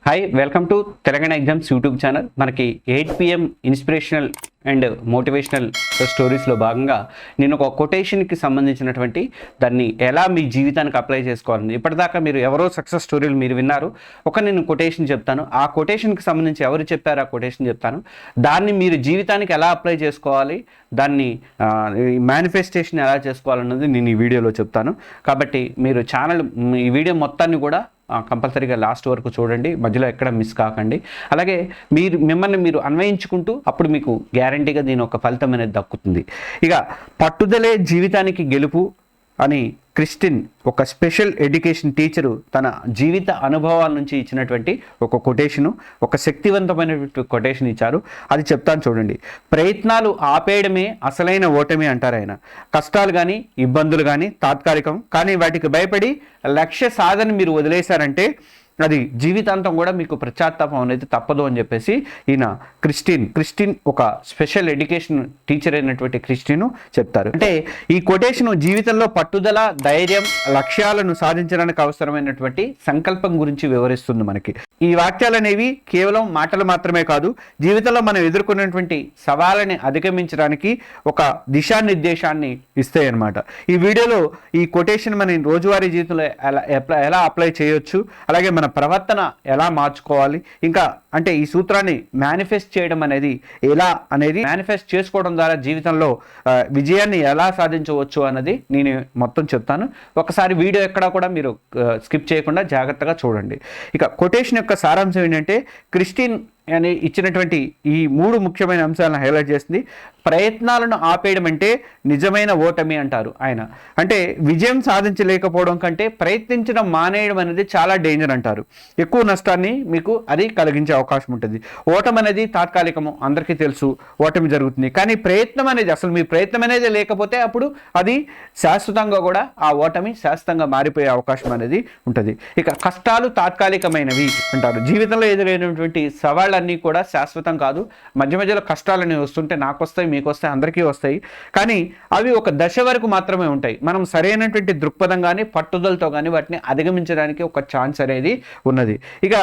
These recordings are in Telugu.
Hi welcome to Telangana exams YouTube channel. మనకి 8 PM ఇన్స్పిరేషనల్ అండ్ మోటివేషనల్ స్టోరీస్లో భాగంగా నేను ఒక కొటేషన్కి సంబంధించినటువంటి దాన్ని ఎలా మీ జీవితానికి అప్లై చేసుకోవాలని, ఇప్పటిదాకా మీరు ఎవరో సక్సెస్ స్టోరీలు మీరు విన్నారు. నేను కొటేషన్ చెప్తాను, ఆ కొటేషన్కి సంబంధించి ఎవరు చెప్పారు ఆ కొటేషన్ చెప్తాను, దాన్ని మీరు జీవితానికి ఎలా అప్లై చేసుకోవాలి, దాన్ని మేనిఫెస్టేషన్ ఎలా చేసుకోవాలన్నది నేను ఈ వీడియోలో చెప్తాను. కాబట్టి మీరు ఈ వీడియో మొత్తాన్ని కూడా కంపల్సరీగా లాస్ట్ వరకు చూడండి, మధ్యలో ఎక్కడ మిస్ కాకండి. అలాగే మిమ్మల్ని మీరు అన్వయించుకుంటూ అప్పుడు మీకు గ్యారంటీగా దీని ఒక ఫలితం అనేది దక్కుతుంది. ఇక పట్టుదలే జీవితానికి గెలుపు అని క్రిస్టిన్, ఒక స్పెషల్ ఎడ్యుకేషన్ టీచరు, తన జీవిత అనుభవాల నుంచి ఇచ్చినటువంటి ఒక కొటేషను, ఒక శక్తివంతమైనటువంటి కొటేషన్ ఇచ్చారు. అది చెప్తాను చూడండి. ప్రయత్నాలు ఆపేయడమే అసలైన ఓటమి అంటారు ఆయన. కష్టాలు కానీ ఇబ్బందులు కానీ తాత్కాలికం, కానీ వాటికి భయపడి లక్ష్య సాధన మీరు వదిలేశారంటే అది జీవితాంతం కూడా మీకు పశ్చాత్తాపం అనేది తప్పదు అని చెప్పేసి ఈయన క్రిస్టిన్ ఒక స్పెషల్ ఎడ్యుకేషన్ టీచర్ అయినటువంటి క్రిస్టిన్ చెప్తారు. అంటే ఈ కొటేషన్ జీవితంలో పట్టుదల, ధైర్యం, లక్ష్యాలను సాధించడానికి అవసరమైనటువంటి సంకల్పం గురించి వివరిస్తుంది మనకి. ఈ వాక్యాలు అనేవి కేవలం మాటలు మాత్రమే కాదు, జీవితంలో మనం ఎదుర్కొన్నటువంటి సవాళ్ళని అధిగమించడానికి ఒక దిశానిర్దేశాన్ని ఇస్తాయి అన్నమాట. ఈ వీడియోలో ఈ కొటేషన్ మన రోజువారీ జీవితంలో ఎలా అప్లై చేయొచ్చు, అలాగే మన ప్రవర్తన ఎలా మార్చుకోవాలి, ఇంకా అంటే ఈ సూత్రాన్ని మేనిఫెస్ట్ చేయడం అనేది ఎలా అనేది, మేనిఫెస్ట్ చేసుకోవడం ద్వారా జీవితంలో విజయాన్ని ఎలా సాధించవచ్చు అన్నది నేను మొత్తం చెప్తాను. ఒకసారి వీడియో ఎక్కడా కూడా మీరు స్కిప్ చేయకుండా జాగ్రత్తగా చూడండి. ఇక కొటేషన్ యొక్క సారాంశం ఏంటంటే, క్రిస్టిన్ అని ఇచ్చినటువంటి ఈ 3 ముఖ్యమైన అంశాలను హైలైట్ చేస్తుంది. ప్రయత్నాలను ఆపేయడం అంటే నిజమైన ఓటమి అంటారు ఆయన. అంటే విజయం సాధించలేకపోవడం కంటే ప్రయత్నించడం మానేయడం అనేది చాలా డేంజర్ అంటారు. ఎక్కువ నష్టాన్ని మీకు అది కలిగించే అవకాశం ఉంటుంది. ఓటమి అనేది తాత్కాలికము, అందరికీ తెలుసు ఓటమి జరుగుతుంది. కానీ ప్రయత్నం అనేది, అసలు మీ ప్రయత్నం అనేది లేకపోతే అప్పుడు అది శాశ్వతంగా కూడా ఆ ఓటమి శాశ్వతంగా మారిపోయే అవకాశం అనేది ఉంటుంది. ఇక కష్టాలు తాత్కాలికమైనవి అంటారు. జీవితంలో ఎదురైనటువంటి సవాళ్ళన్నీ కూడా శాశ్వతం కాదు. మధ్య మధ్యలో కష్టాలన్నీ వస్తుంటే నాకు వస్తాయి, మీకు వస్తాయి, అందరికీ వస్తాయి. కానీ అవి ఒక దశ వరకు మాత్రమే ఉంటాయి. మనం సరైనటువంటి దృక్పథం కానీ పట్టుదలతో కానీ వాటిని అధిగమించడానికి ఒక ఛాన్స్ అనేది ఉన్నది. ఇక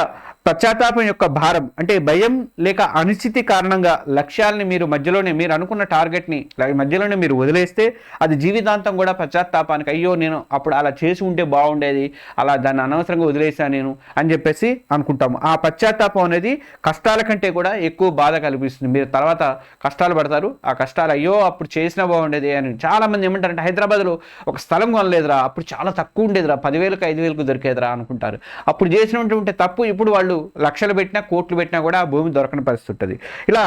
పశ్చాత్తాపం యొక్క భారం అంటే భయం లేక అనిశ్చితి కారణంగా లక్ష్యాలని మీరు అనుకున్న టార్గెట్ని మధ్యలోనే మీరు వదిలేస్తే అది జీవితాంతం కూడా పశ్చాత్తాపానికి, అయ్యో నేను అప్పుడు అలా చేసి ఉంటే బాగుండేది, అలా దాన్ని అనవసరంగా వదిలేసాను నేను అని చెప్పేసి అనుకుంటాము. ఆ పశ్చాత్తాపం అనేది కష్టాల కంటే కూడా ఎక్కువ బాధ కల్పిస్తుంది. మీరు తర్వాత కష్టాలు పడతారు, ఆ కష్టాలు అయ్యో అప్పుడు చేసినా బాగుండేది అని. చాలామంది ఏమంటారంటే, హైదరాబాద్లో ఒక స్థలం కొనలేదురా, అప్పుడు చాలా తక్కువ ఉండేదిరా, 10,000కు 5,000కు దొరికేదిరా అనుకుంటారు. అప్పుడు చేసినటువంటి తప్పు ఇప్పుడు వాళ్ళు లక్షలు పెట్టినా కోట్లు పెట్టినా కూడా ఆ భూమి దొరకని పరిస్థితి ఉంటుంది. ఇలా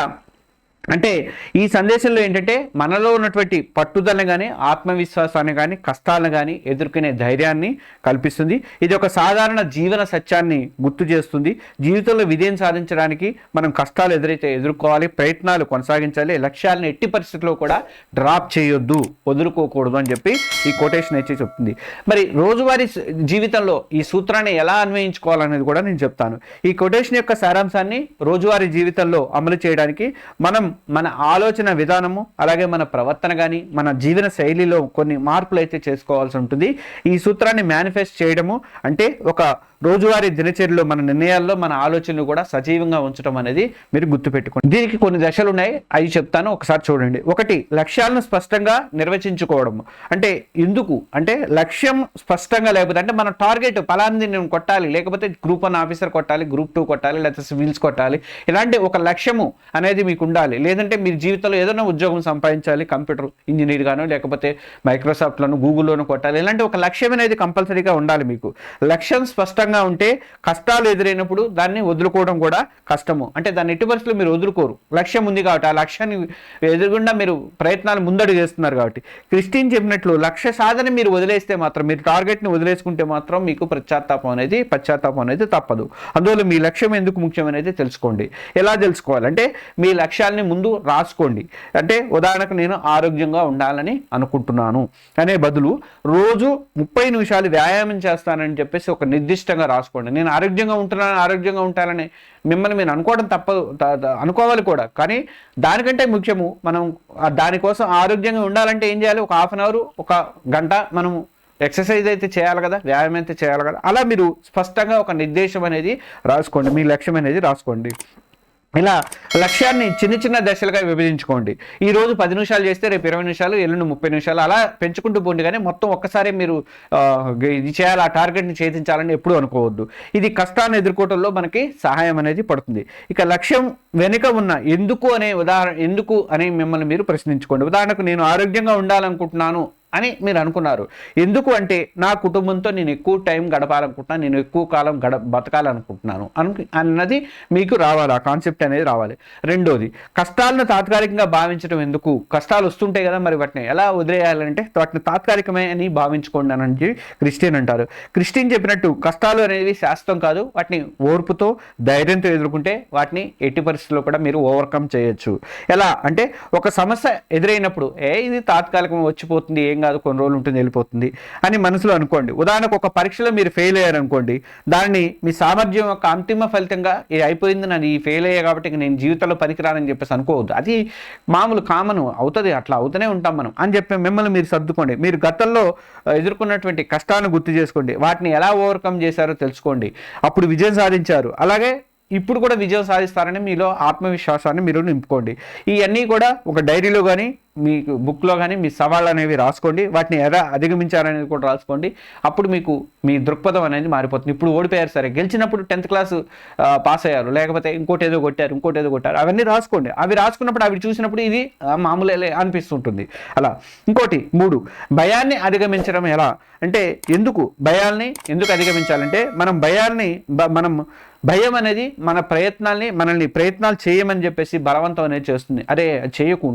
అంటే ఈ సందేశంలో ఏంటంటే, మనలో ఉన్నటువంటి పట్టుదలని కానీ ఆత్మవిశ్వాసాన్ని కానీ కష్టాలను కానీ ఎదుర్కొనే ధైర్యాన్ని కల్పిస్తుంది. ఇది ఒక సాధారణ జీవన సత్యాన్ని గుర్తు చేస్తుంది. జీవితంలో విజయం సాధించడానికి మనం కష్టాలు ఎదుర్కోవాలి, ప్రయత్నాలు కొనసాగించాలి, లక్ష్యాలను ఎట్టి పరిస్థితుల్లో కూడా డ్రాప్ చేయొద్దు, వదులుకోకూడదు అని చెప్పి ఈ కొటేషన్ అయితే చెప్తుంది. మరి రోజువారీ జీవితంలో ఈ సూత్రాన్ని ఎలా అన్వయించుకోవాలనేది కూడా నేను చెప్తాను. ఈ కొటేషన్ యొక్క సారాంశాన్ని రోజువారీ జీవితంలో అమలు చేయడానికి మనం మన ఆలోచన విధానము, అలాగే మన ప్రవర్తన కానీ మన జీవన శైలిలో కొన్ని మార్పులు అయితే చేసుకోవాల్సి ఉంటుంది. ఈ సూత్రాన్ని మేనిఫెస్ట్ చేయడము అంటే ఒక రోజువారీ దినచర్యలో మన నిర్ణయాల్లో మన ఆలోచనలు కూడా సజీవంగా ఉంచడం అనేది మీరు గుర్తుపెట్టుకోండి. దీనికి కొన్ని దశలు ఉన్నాయి, అవి చెప్తాను, ఒకసారి చూడండి. 1, లక్ష్యాలను స్పష్టంగా నిర్వచించుకోవడం. అంటే ఎందుకు అంటే లక్ష్యం స్పష్టంగా లేకపోతే, అంటే మన టార్గెట్ ఫలాంది నేను కొట్టాలి, లేకపోతే గ్రూప్ 1 ఆఫీసర్ కొట్టాలి, గ్రూప్ 2 కొట్టాలి, లేకపోతే సివిల్స్ కొట్టాలి, ఇలాంటి ఒక లక్ష్యము అనేది మీకు ఉండాలి. లేదంటే మీరు జీవితంలో ఏదైనా ఉద్యోగం సంపాదించాలి, కంప్యూటర్ ఇంజనీర్ గాను లేకపోతే మైక్రోసాఫ్ట్లోను గూగుల్లోనూ కొట్టాలి, ఇలాంటి ఒక లక్ష్యం అనేది కంపల్సరీగా ఉండాలి. మీకు లక్ష్యం స్పష్టంగా ఉంటే కష్టాలు ఎదురైనప్పుడు దాన్ని వదులుకోవడం కూడా కష్టము. అంటే దాన్ని ఎట్టి పరిస్థితుల్లో మీరు వదులుకోరు, లక్ష్యం ఉంది కాబట్టి. ఆ లక్ష్యాన్ని ఎదురుగుండా మీరు ప్రయత్నాలు ముందడుగు చేస్తున్నారు కాబట్టి. క్రిస్టిన్ చెప్పినట్లు లక్ష్య సాధన మీరు వదిలేస్తే మాత్రం, మీరు టార్గెట్ని వదిలేసుకుంటే మాత్రం మీకు పశ్చాత్తాపం అనేది తప్పదు. అందువల్ల మీ లక్ష్యం ఎందుకు ముఖ్యం అనేది తెలుసుకోండి. ఎలా తెలుసుకోవాలంటే, మీ లక్ష్యాలని ముందు రాసుకోండి. అంటే ఉదాహరణకు నేను ఆరోగ్యంగా ఉండాలని అనుకుంటున్నాను అనే బదులు రోజు 30 నిమిషాలు వ్యాయామం చేస్తానని చెప్పేసి ఒక నిర్దిష్టంగా రాసుకోండి. నేను ఆరోగ్యంగా ఉంటానని మిమ్మల్ని మీరు అనుకోవడం తప్పదు, అనుకోవాలి కూడా. కానీ దానికంటే ముఖ్యము, మనం దానికోసం ఆరోగ్యంగా ఉండాలంటే ఏం చేయాలి, ఒక 1/2 అవర్, 1 గంట మనం ఎక్సర్సైజ్ అయితే చేయాలి కదా, వ్యాయామం అయితే చేయాలి కదా. అలా మీరు స్పష్టంగా ఒక నిర్దేశం అనేది రాసుకోండి, మీ లక్ష్యం అనేది రాసుకోండి. ఇలా లక్ష్యాన్ని చిన్న చిన్న దశలుగా విభజించుకోండి. ఈరోజు 10 నిమిషాలు చేస్తే రేపు 20 నిమిషాలు, ఎల్లుండి 30 నిమిషాలు, అలా పెంచుకుంటూ పోండి. కానీ మొత్తం ఒక్కసారి మీరు ఇది చేయాలి, ఆ టార్గెట్ని ఛేదించాలని ఎప్పుడూ అనుకోవద్దు. ఇది కష్టాన్ని ఎదుర్కోవడంలో మనకి సహాయం అనేది పడుతుంది. ఇక లక్ష్యం వెనుక ఉన్న ఎందుకు అని మిమ్మల్ని మీరు ప్రశ్నించుకోండి. ఉదాహరణకు నేను ఆరోగ్యంగా ఉండాలనుకుంటున్నాను అని మీరు అనుకున్నారు. ఎందుకు అంటే నా కుటుంబంతో నేను ఎక్కువ టైం గడపాలనుకుంటున్నాను, నేను ఎక్కువ కాలం బతకాలనుకుంటున్నాను అన్నది మీకు రావాలి, ఆ కాన్సెప్ట్ అనేది రావాలి. రెండోది, కష్టాలను తాత్కాలికంగా భావించడం ఎందుకు? కష్టాలు వస్తుంటాయి కదా, మరి వాటిని ఎలా వదిలేయాలంటే వాటిని తాత్కాలికమే అని భావించుకోండి అని క్రిస్టియన్ అంటారు. క్రిస్టియన్ చెప్పినట్టు కష్టాలు అనేవి శాశ్వతం కాదు, వాటిని ఓర్పుతో ధైర్యంతో ఎదుర్కొంటే వాటిని ఎట్టి పరిస్థితుల్లో కూడా మీరు ఓవర్కమ్ చేయొచ్చు. ఎలా అంటే ఒక సమస్య ఎదురైనప్పుడు ఇది తాత్కాలికం, వచ్చిపోతుంది, ఏం కాదు, కొన్ని రోజులు ఉంటుంది, వెళ్ళిపోతుంది అని మనసులో అనుకోండి. ఉదాహరణకు ఒక పరీక్షలో మీరు ఫెయిల్ అయ్యారనుకోండి, దాన్ని మీ సామర్థ్యం యొక్క అంతిమ ఫలితంగా ఇది అయిపోయింది, నన్ను ఈ ఫెయిల్ అయ్యా కాబట్టి నేను జీవితంలో పనికిరానని చెప్పేసి అనుకోవద్దు. అది మామూలు కామన్ అవుతుంది, అట్లా అవుతూనే ఉంటాం మనం అని చెప్పి మిమ్మల్ని మీరు సర్దుకోండి. మీరు గతంలో ఎదుర్కొన్నటువంటి కష్టాన్ని గుర్తు చేసుకోండి, వాటిని ఎలా ఓవర్కమ్ చేశారో తెలుసుకోండి, అప్పుడు విజయం సాధించారు. అలాగే ఇప్పుడు కూడా విజయం సాధిస్తారని మీలో ఆత్మవిశ్వాసాన్ని మీరు నింపుకోండి. ఇవన్నీ కూడా ఒక డైరీలో కానీ మీకు బుక్లో కానీ మీ సవాళ్ళు అనేవి రాసుకోండి, వాటిని ఎలా అధిగమించారనేది కూడా రాసుకోండి. అప్పుడు మీకు మీ దృక్పథం అనేది మారిపోతుంది. ఇప్పుడు ఓడిపోయారు సరే, గెలిచినప్పుడు 10th క్లాసు పాస్ అయ్యారు, లేకపోతే ఇంకోటి ఏదో కొట్టారు, అవన్నీ రాసుకోండి. అవి రాసుకున్నప్పుడు అవి చూసినప్పుడు ఇది మామూలే అనిపిస్తుంటుంది. అలా ఇంకోటి 3, భయాన్ని అధిగమించడం ఎలా అంటే భయాల్ని ఎందుకు అధిగమించాలంటే భయం అనేది మనల్ని ప్రయత్నాలు చేయమని చెప్పేసి బలవంతం అనేది చేస్తుంది. అరే చేయకు,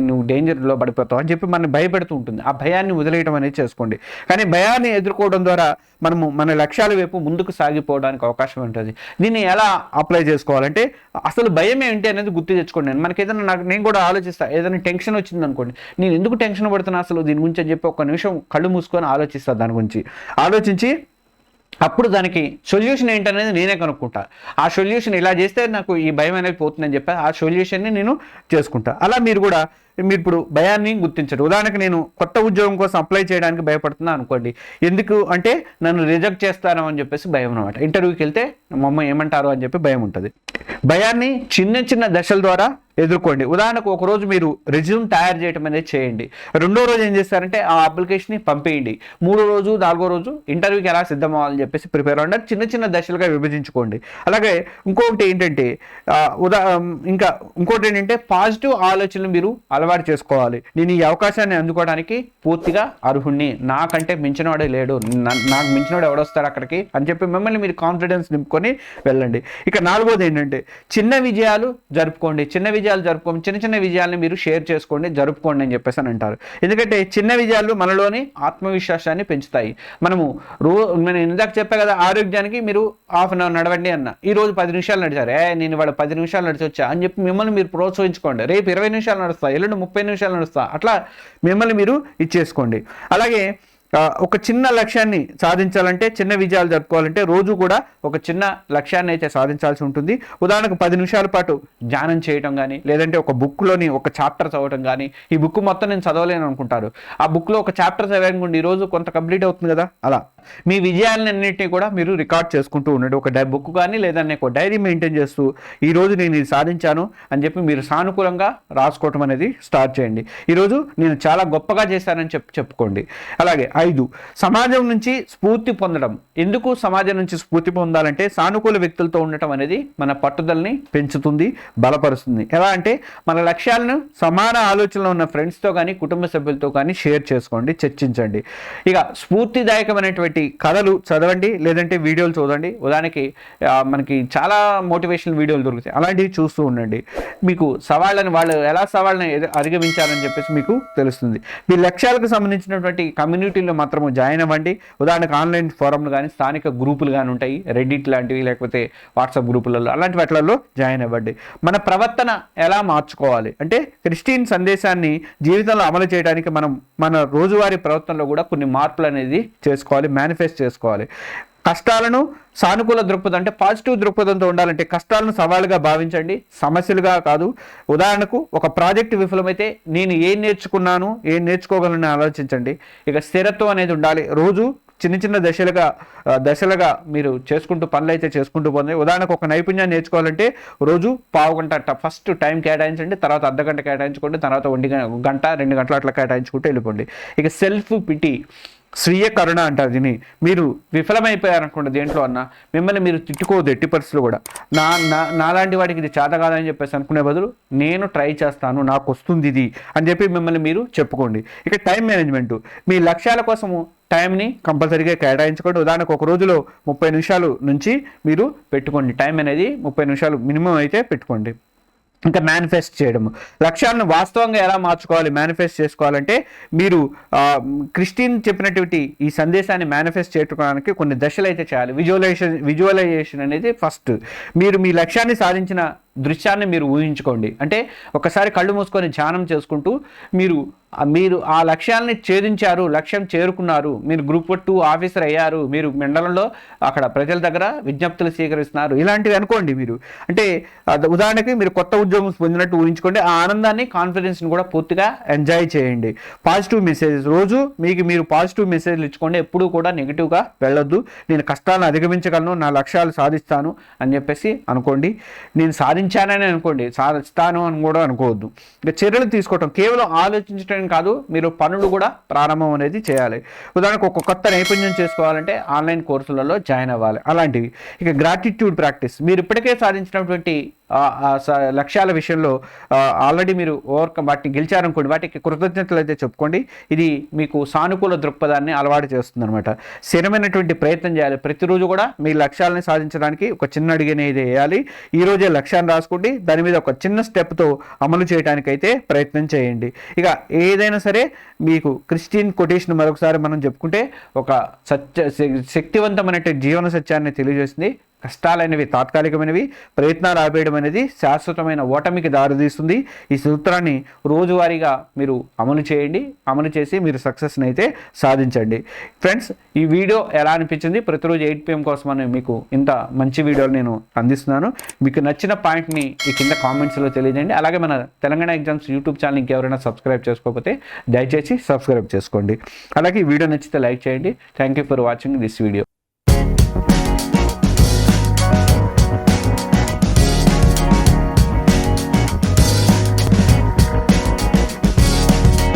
నువ్వు డేంజర్లో పడిపోతావు అని చెప్పి మనల్ని భయపెడుతూ ఉంటుంది. ఆ భయాన్ని వదిలేయడం అనేది చేసుకోండి. కానీ భయాన్ని ఎదుర్కోవడం ద్వారా మనము మన లక్ష్యాల వైపు ముందుకు సాగిపోవడానికి అవకాశం ఉంటుంది. దీన్ని ఎలా అప్లై చేసుకోవాలంటే అసలు భయం ఏంటి అనేది గుర్తు తెచ్చుకోండి. మనకి నేను కూడా ఆలోచిస్తాను, ఏదైనా టెన్షన్ వచ్చింది అనుకోండి, నేను ఎందుకు టెన్షన్ పడుతున్నా అసలు దీని గురించి అని చెప్పి ఒక నిమిషం కళ్ళు మూసుకొని ఆలోచిస్తాను. దాని గురించి ఆలోచించి అప్పుడు దానికి సొల్యూషన్ ఏంటనేది నేనే కనుక్కుంటా. ఆ సొల్యూషన్ ఇలా చేస్తే నాకు ఈ భయం అనేది పోతుందని చెప్పి ఆ సొల్యూషన్ని నేను చేసుకుంటా. అలా మీరు ఇప్పుడు భయాన్ని గుర్తించరు. ఉదాహరణకు నేను కొత్త ఉద్యోగం కోసం అప్లై చేయడానికి భయపడుతున్నా అనుకోండి. ఎందుకు అంటే నన్ను రిజెక్ట్ చేస్తాను అని చెప్పేసి భయం అనమాట. ఇంటర్వ్యూకి వెళ్తే మా అమ్మ ఏమంటారు అని చెప్పి భయం ఉంటుంది. భయాన్ని చిన్న చిన్న దశల ద్వారా ఎదుర్కోండి. ఉదాహరణకు ఒకరోజు మీరు రెజ్యూమ్ తయారు చేయడం అనేది చేయండి. రెండో రోజు ఏం చేస్తారంటే ఆ అప్లికేషన్ని పంపేయండి. 3వ రోజు 4వ రోజు ఇంటర్వ్యూకి ఎలా సిద్ధం అవ్వాలని చెప్పేసి ప్రిపేర్ అవ్వండి. చిన్న చిన్న దశలుగా విభజించుకోండి. అలాగే ఇంకొకటి ఏంటంటే పాజిటివ్ ఆలోచనలు మీరు అలవాటు చేసుకోవాలి. నేను ఈ అవకాశాన్ని అందుకోవడానికి పూర్తిగా అర్హుణ్ణి, నాకంటే మించినవాడే లేడు, నాకు మించినవాడు ఎవడొస్తాడు అక్కడికి అని చెప్పి మిమ్మల్ని మీరు కాన్ఫిడెన్స్ నింపుకొని వెళ్ళండి. ఇక 4వది ఏంటంటే చిన్న విజయాలు జరుపుకోండి. చిన్న చిన్న విజయాలను మీరు షేర్ చేసుకోండి, జరుపుకోండి అని చెప్పేసి అని అంటారు. ఎందుకంటే చిన్న విజయాలు మనలోని ఆత్మవిశ్వాసాన్ని పెంచుతాయి. నేను ఇందాక చెప్పా కదా, ఆరోగ్యానికి మీరు హాఫ్ అన్ అవర్ నడవండి అన్న, ఈ రోజు 10 నిమిషాలు నడిచారు, నేను ఇవాళ 10 నిమిషాలు నడిచి వచ్చా అని చెప్పి మిమ్మల్ని మీరు ప్రోత్సహించుకోండి. రేపు 20 నిమిషాలు నడుస్తా, ఎల్లుండి 30 నిమిషాలు నడుస్తా, అట్లా మిమ్మల్ని మీరు ఇచ్చేసుకోండి. అలాగే ఒక చిన్న లక్ష్యాన్ని సాధించాలంటే, చిన్న విజయాలు జరుపుకోవాలంటే రోజు కూడా ఒక చిన్న లక్ష్యాన్ని అయితే సాధించాల్సి ఉంటుంది. ఉదాహరణకు 10 నిమిషాల పాటు ధ్యానం చేయడం కానీ, లేదంటే ఒక బుక్లోని ఒక చాప్టర్ చదవడం కానీ. ఈ బుక్ మొత్తం నేను చదవలేను అనుకుంటారు, ఆ బుక్లో ఒక చాప్టర్ చదవకుండా ఈరోజు కొంత కంప్లీట్ అవుతుంది కదా. అలా మీ విజయాలన్నింటినీ కూడా మీరు రికార్డ్ చేసుకుంటూ ఉండండి. ఒక బుక్ కానీ లేదంటే ఒక డైరీ మెయింటైన్ చేస్తూ ఈరోజు నేను ఇది సాధించాను అని చెప్పి మీరు సానుకూలంగా రాసుకోవటం అనేది స్టార్ట్ చేయండి. ఈరోజు నేను చాలా గొప్పగా చేశానని చెప్పుకోండి. అలాగే 5, సమాజం నుంచి స్ఫూర్తి పొందడం. ఎందుకు సమాజం నుంచి స్ఫూర్తి పొందాలంటే సానుకూల వ్యక్తులతో ఉండటం అనేది మన పట్టుదలని పెంచుతుంది, బలపరుస్తుంది. ఎలా అంటే మన లక్ష్యాలను సమాన ఆలోచనలో ఉన్న ఫ్రెండ్స్తో కానీ కుటుంబ సభ్యులతో కానీ షేర్ చేసుకోండి, చర్చించండి. ఇక స్ఫూర్తిదాయకమైనటువంటి కథలు చదవండి, లేదంటే వీడియోలు చూడండి. ఉదాహరణకి మనకి చాలా మోటివేషనల్ వీడియోలు దొరుకుతాయి, అలాంటివి చూస్తూ ఉండండి. మీకు వాళ్ళు ఎలా సవాళ్ళని అధిగమించాలని చెప్పేసి మీకు తెలుస్తుంది. మీ లక్ష్యాలకు సంబంధించినటువంటి కమ్యూనిటీలో మాత్రము జాయిన్ అవ్వండి. ఉదాహరణకు ఆన్లైన్ ఫోరంలు కానీ, స్థానిక గ్రూపులు కానీ ఉంటాయి, రెడిట్ లాంటివి, లేకపోతే వాట్సాప్ గ్రూపులలో, అలాంటి వాటిలలో జాయిన్ అవ్వండి. మన ప్రవర్తన ఎలా మార్చుకోవాలి అంటే క్రిస్టియన్ సందేశాన్ని జీవితంలో అమలు చేయడానికి మనం మన రోజువారీ ప్రవర్తనలో కూడా కొన్ని మార్పులు అనేది చేసుకోవాలి, మేనిఫెస్ట్ చేసుకోవాలి. కష్టాలను సానుకూల దృక్పథం అంటే పాజిటివ్ దృక్పథంతో ఉండాలంటే కష్టాలను సవాలుగా భావించండి, సమస్యలుగా కాదు. ఉదాహరణకు ఒక ప్రాజెక్టు విఫలమైతే నేను ఏం నేర్చుకున్నాను, ఏం నేర్చుకోగలను ఆలోచించండి. ఇక స్థిరత్వం అనేది ఉండాలి. రోజు చిన్న చిన్న దశలుగా మీరు చేసుకుంటూ పనులు అయితే చేసుకుంటూ పోతుంది. ఉదాహరణకు ఒక నైపుణ్యాన్ని నేర్చుకోవాలంటే రోజు పావు గంట ఫస్ట్ టైం కేటాయించండి, తర్వాత అర్ధగంట కేటాయించుకోండి, తర్వాత 1 గంట 2 గంటలు అట్లా కేటాయించుకుంటూ వెళ్ళిపోండి. ఇక సెల్ఫ్ పిటి, స్వీయ కరుణ అంటారు దీన్ని. మీరు విఫలమైపోయారనుకోండి దేంట్లో అన్నా, మిమ్మల్ని మీరు తిట్టుకోవద్దు ఎట్టి పరిస్థితులు కూడా. నాలాంటి వాడికి ఇది చేత కాదని చెప్పేసి అనుకునే బదులు నేను ట్రై చేస్తాను, నాకు వస్తుంది ఇది అని చెప్పి మిమ్మల్ని మీరు చెప్పుకోండి. ఇక టైం మేనేజ్మెంటు, మీ లక్ష్యాల కోసము టైంని కంపల్సరీగా కేటాయించుకోండి. ఉదాహరణకు ఒక రోజులో 30 నిమిషాలు నుంచి మీరు పెట్టుకోండి. టైం అనేది 30 నిమిషాలు మినిమం అయితే పెట్టుకోండి. ఇంకా మేనిఫెస్ట్ చేయడము, లక్ష్యాలను వాస్తవంగా ఎలా మార్చుకోవాలి, మేనిఫెస్ట్ చేసుకోవాలంటే మీరు క్రిస్టియన్ చెప్పినటువంటి ఈ సందేశాన్ని మేనిఫెస్ట్ చేసుకోవడానికి కొన్ని దశలు అయితే చేయాలి. విజువలైజేషన్ అనేది ఫస్ట్. మీరు మీ లక్ష్యాన్ని సాధించిన దృశ్యాన్ని మీరు ఊహించుకోండి. అంటే ఒకసారి కళ్ళు మూసుకొని ధ్యానం చేసుకుంటూ మీరు ఆ లక్ష్యాన్ని ఛేదించారు, లక్ష్యం చేరుకున్నారు, మీరు గ్రూప్ 2 ఆఫీసర్ అయ్యారు, మీరు మండలంలో అక్కడ ప్రజల దగ్గర విజ్ఞప్తులు స్వీకరిస్తున్నారు, ఇలాంటివి అనుకోండి. మీరు అంటే ఉదాహరణకి మీరు కొత్త ఉద్యోగం పొందినట్టు ఊహించుకోండి. ఆ ఆనందాన్ని, కాన్ఫిడెన్స్ని కూడా పూర్తిగా ఎంజాయ్ చేయండి. పాజిటివ్ మెసేజెస్, రోజు మీరు పాజిటివ్ మెసేజ్లు ఇచ్చుకోండి. ఎప్పుడూ కూడా నెగిటివ్గా వెళ్ళొద్దు. నేను కష్టాలను అధిగమించగలను, నా లక్ష్యాలు సాధిస్తాను అని చెప్పేసి అనుకోండి. నేను సాధించానని అనుకోండి, సాధిస్తాను అని కూడా అనుకోవద్దు. ఇక చర్యలు తీసుకోవటం, కేవలం ఆలోచించడం కాదు, మీరు పనులు కూడా ప్రారంభం అనేది చేయాలి. ఉదాహరణకు ఒక కొత్త నైపుణ్యం చేసుకోవాలంటే ఆన్లైన్ కోర్సులలో జాయిన్ అవ్వాలి, అలాంటివి. ఇక గ్రాటిట్యూడ్ ప్రాక్టీస్, మీరు ఇప్పటికే సాధించినటువంటి లక్ష్యాల విషయంలో ఆల్రెడీ మీరు వాటిని గెలిచారనుకోండి, వాటికి కృతజ్ఞతలు అయితే చెప్పుకోండి. ఇది మీకు సానుకూల దృక్పథాన్ని అలవాటు చేస్తుంది అనమాట. స్థిరమైనటువంటి ప్రయత్నం చేయాలి. ప్రతిరోజు కూడా మీ లక్ష్యాలని సాధించడానికి ఒక చిన్న అడుగు అనేది వేయాలి. ఈరోజే లక్ష్యాన్ని రాసుకోండి, దాని మీద ఒక చిన్న స్టెప్తో అమలు చేయడానికైతే ప్రయత్నం చేయండి. ఇక ఏదైనా సరే మీకు క్రిస్టియన్ కొటేషన్ మరొకసారి మనం చెప్పుకుంటే ఒక శక్తివంతమైన జీవన సత్యాన్ని తెలియజేస్తుంది. కష్టాలనేవి తాత్కాలికమైనవి, ప్రయత్నాలు ఆపేయడం అనేది శాశ్వతమైన ఓటమికి దారితీస్తుంది. ఈ సూత్రాన్ని రోజువారీగా మీరు అమలు చేయండి. అమలు చేసి మీరు సక్సెస్ని అయితే సాధించండి. ఫ్రెండ్స్, ఈ వీడియో ఎలా అనిపించింది? ప్రతిరోజు 8 PM కోసం అని మీకు ఇంత మంచి వీడియోలు నేను అందిస్తున్నాను. మీకు నచ్చిన పాయింట్ని ఈ కింద కామెంట్స్లో తెలియజేయండి. అలాగే మన తెలంగాణ ఎగ్జామ్స్ యూట్యూబ్ ఛానల్ ఇంకెవరైనా సబ్స్క్రైబ్ చేసుకోకపోతే దయచేసి సబ్స్క్రైబ్ చేసుకోండి. అలాగే ఈ వీడియో నచ్చితే లైక్ చేయండి. Thank you for watching this video.